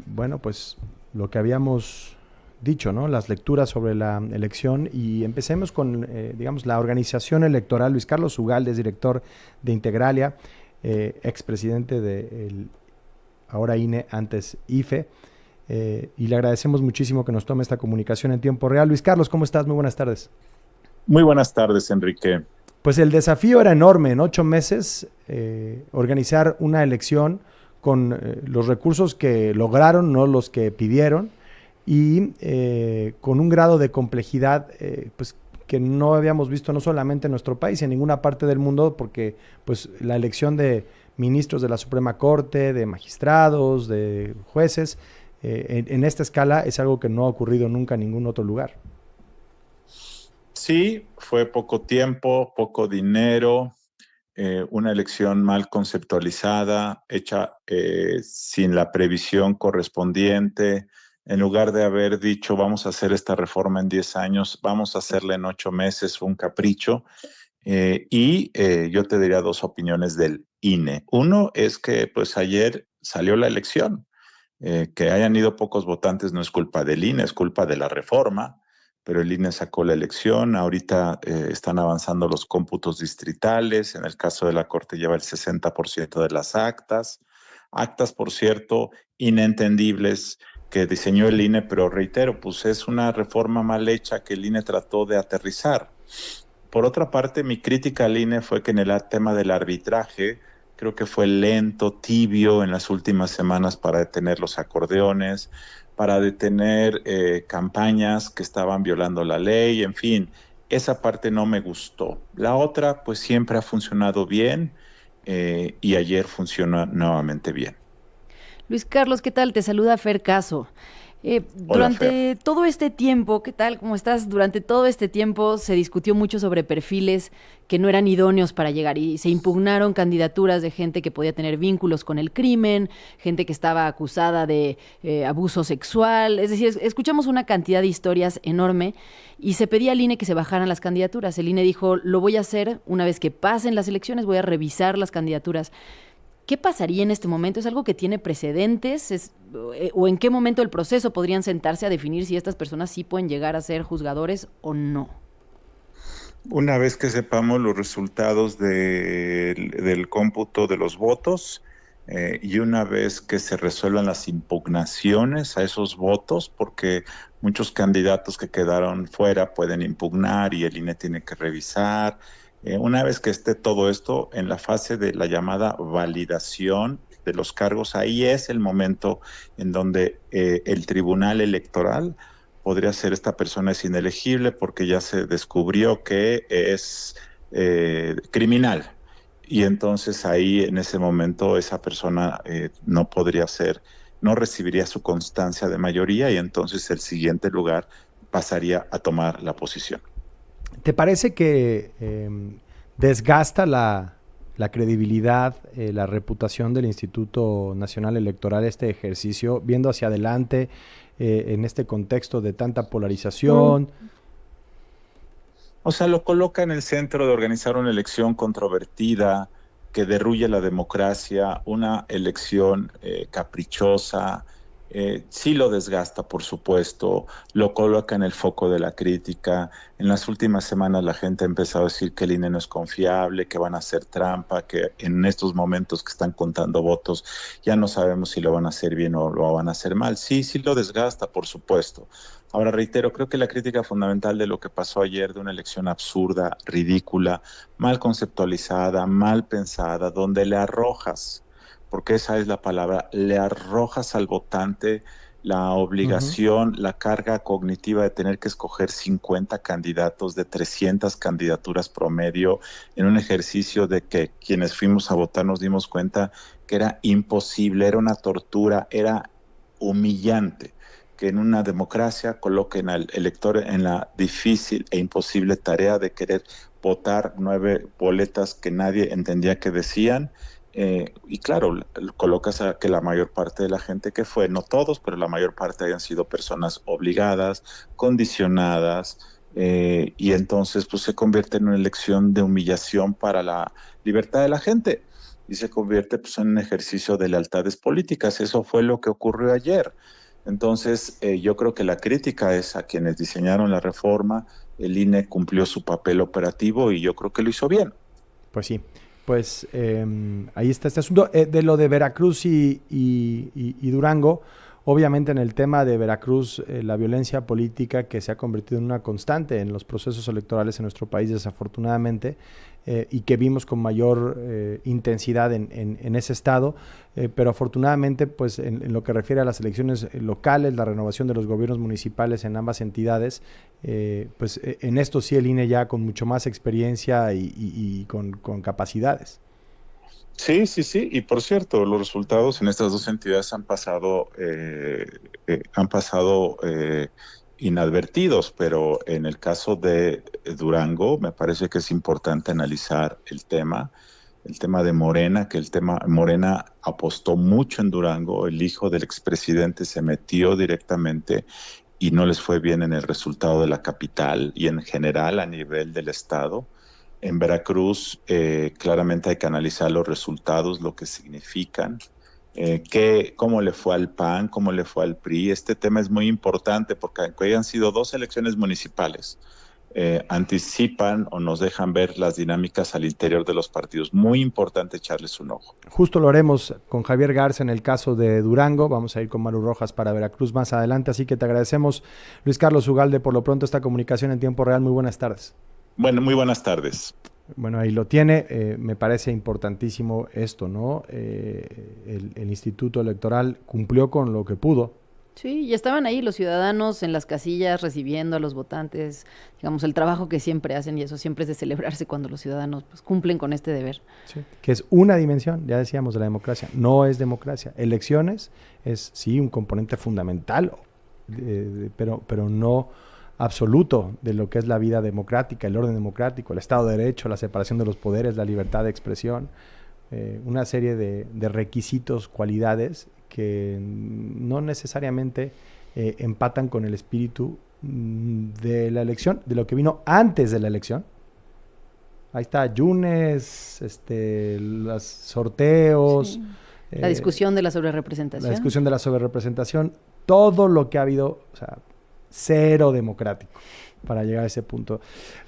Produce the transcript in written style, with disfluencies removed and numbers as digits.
Bueno, pues lo que habíamos dicho, ¿no? Las lecturas sobre la elección y empecemos con, digamos, la organización electoral. Luis Carlos Ugalde es director de Integralia, expresidente de ahora INE, antes IFE, y le agradecemos muchísimo que nos tome esta comunicación en tiempo real. Luis Carlos, ¿cómo estás? Muy buenas tardes. Muy buenas tardes, Enrique. Pues el desafío era enorme en 8 meses, organizar una elección con los recursos que lograron, no los que pidieron, y con un grado de complejidad pues, que no habíamos visto no solamente en nuestro país, en ninguna parte del mundo, porque pues, la elección de ministros de la Suprema Corte, de magistrados, de jueces, en esta escala es algo que no ha ocurrido nunca en ningún otro lugar. Sí, fue poco tiempo, poco dinero, una elección mal conceptualizada, hecha sin la previsión correspondiente. En lugar de haber dicho, vamos a hacer esta reforma en 10 años, vamos a hacerla en 8 meses, fue un capricho. Yo te diría dos opiniones del INE. Uno es que pues ayer salió la elección. Que hayan ido pocos votantes no es culpa del INE, es culpa de la reforma, pero el INE sacó la elección. Ahorita están avanzando los cómputos distritales. En el caso de la Corte lleva el 60% de las actas. Actas, por cierto, inentendibles que diseñó el INE, pero reitero, pues es una reforma mal hecha que el INE trató de aterrizar. Por otra parte, mi crítica al INE fue que en el tema del arbitraje, creo que fue lento, tibio en las últimas semanas para detener los acordeones, para detener campañas que estaban violando la ley, en fin, esa parte no me gustó. La otra, pues siempre ha funcionado bien y ayer funcionó nuevamente bien. Luis Carlos, ¿qué tal? Te saluda Fer Caso. Hola, Fer. Durante todo este tiempo, ¿qué tal? ¿Cómo estás? Durante todo este tiempo se discutió mucho sobre perfiles que no eran idóneos para llegar y se impugnaron candidaturas de gente que podía tener vínculos con el crimen, gente que estaba acusada de abuso sexual. Es decir, escuchamos una cantidad de historias enorme y se pedía al INE que se bajaran las candidaturas. El INE dijo, lo voy a hacer una vez que pasen las elecciones, voy a revisar las candidaturas. ¿Qué pasaría en este momento? ¿Es algo que tiene precedentes? ¿O en qué momento del proceso podrían sentarse a definir si estas personas sí pueden llegar a ser juzgadores o no? Una vez que sepamos los resultados del cómputo de los votos y una vez que se resuelvan las impugnaciones a esos votos, porque muchos candidatos que quedaron fuera pueden impugnar y el INE tiene que revisar. Una vez que esté todo esto en la fase de la llamada validación de los cargos, ahí es el momento en donde el Tribunal Electoral podría ser esta persona es inelegible porque ya se descubrió que es criminal. Y entonces ahí en ese momento esa persona no podría ser, no recibiría su constancia de mayoría y entonces el siguiente lugar pasaría a tomar la posición. ¿Te parece que desgasta la credibilidad, la reputación del Instituto Nacional Electoral este ejercicio, viendo hacia adelante en este contexto de tanta polarización? O sea, lo coloca en el centro de organizar una elección controvertida que derruye la democracia, una elección caprichosa, sí lo desgasta, por supuesto, lo coloca en el foco de la crítica. En las últimas semanas la gente ha empezado a decir que el INE no es confiable, que van a hacer trampa, que en estos momentos que están contando votos ya no sabemos si lo van a hacer bien o lo van a hacer mal. Sí, sí lo desgasta, por supuesto. Ahora reitero, creo que la crítica fundamental de lo que pasó ayer, de una elección absurda, ridícula, mal conceptualizada, mal pensada, donde le arrojas, porque esa es la palabra, le arrojas al votante la Ujú. obligación, la carga cognitiva de tener que escoger 50 candidatos de 300 candidaturas promedio en un ejercicio de que quienes fuimos a votar nos dimos cuenta que era imposible, era una tortura, era humillante que en una democracia coloquen al elector en la difícil e imposible tarea de querer votar 9 boletas que nadie entendía que decían. Y claro, colocas a que la mayor parte de la gente que fue, no todos, pero la mayor parte hayan sido personas obligadas, condicionadas, y entonces pues se convierte en una elección de humillación para la libertad de la gente. y se convierte pues, en un ejercicio de lealtades políticas. Eso fue lo que ocurrió ayer. Entonces, yo creo que la crítica es a quienes diseñaron la reforma. El INE cumplió su papel operativo y yo creo que lo hizo bien. Pues sí, pues ahí está este asunto. De lo de Veracruz y Durango, obviamente en el tema de Veracruz, la violencia política que se ha convertido en una constante en los procesos electorales en nuestro país, desafortunadamente, y que vimos con mayor intensidad en ese estado, pero afortunadamente, pues en lo que refiere a las elecciones locales, la renovación de los gobiernos municipales en ambas entidades, pues en esto sí el INE ya con mucho más experiencia y con capacidades. Sí, sí, sí. Y por cierto, los resultados en estas dos entidades han pasado inadvertidos, pero en el caso de Durango, me parece que es importante analizar el tema de Morena, que Morena apostó mucho en Durango, el hijo del expresidente se metió directamente y no les fue bien en el resultado de la capital y en general a nivel del estado. En Veracruz, claramente hay que analizar los resultados, lo que significan, cómo le fue al PAN, cómo le fue al PRI. Este tema es muy importante porque aunque hayan sido dos elecciones municipales, anticipan o nos dejan ver las dinámicas al interior de los partidos. Muy importante echarles un ojo. Justo lo haremos con Javier Garza en el caso de Durango. Vamos a ir con Maru Rojas para Veracruz más adelante. Así que te agradecemos, Luis Carlos Ugalde, por lo pronto esta comunicación en tiempo real. Muy buenas tardes. Bueno, muy buenas tardes. Bueno, ahí lo tiene. Me parece importantísimo esto, ¿no? El Instituto Electoral cumplió con lo que pudo. Sí, y estaban ahí los ciudadanos en las casillas recibiendo a los votantes, digamos, el trabajo que siempre hacen, y eso siempre es de celebrarse cuando los ciudadanos pues, cumplen con este deber. Sí, que es una dimensión, ya decíamos, de la democracia. No es democracia. Elecciones es, sí, un componente fundamental, pero no absoluto de lo que es la vida democrática, el orden democrático, el Estado de Derecho, la separación de los poderes, la libertad de expresión, una serie de requisitos, cualidades que no necesariamente empatan con el espíritu de la elección, de lo que vino antes de la elección. Ahí está, Yunes, los sorteos. Sí. La discusión de la sobrerepresentación. La discusión de la sobrerepresentación, todo lo que ha habido, o sea, cero democrático para llegar a ese punto.